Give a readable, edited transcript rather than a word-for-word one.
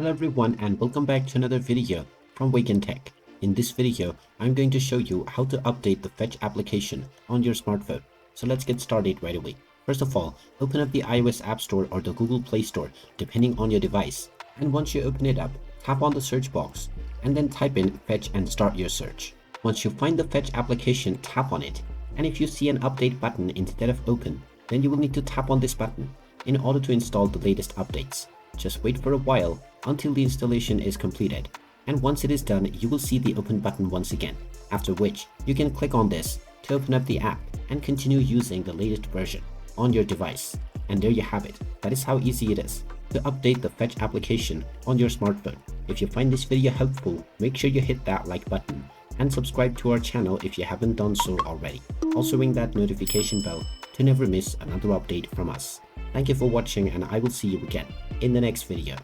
Hello everyone and welcome back to another video from Wake&Tech. In this video, I'm going to show you how to update the Fetch application on your smartphone. So let's get started right away. First of all, open up the iOS App Store or the Google Play Store depending on your device. And once you open it up, tap on the search box and then type in Fetch and start your search. Once you find the Fetch application, tap on it. And if you see an update button instead of open, then you will need to tap on this button in order to install the latest updates. Just wait for a while until the installation is completed, and once it is done, you will see the open button once again, after which you can click on this to open up the app and continue using the latest version on your device. And there you have it. That is how easy it is to update the Fetch application on your smartphone. If you find this video helpful, make sure you hit that like button and subscribe to our channel if you haven't done so already. Also ring that notification bell to never miss another update from us. Thank you for watching, and I will see you again in the next video.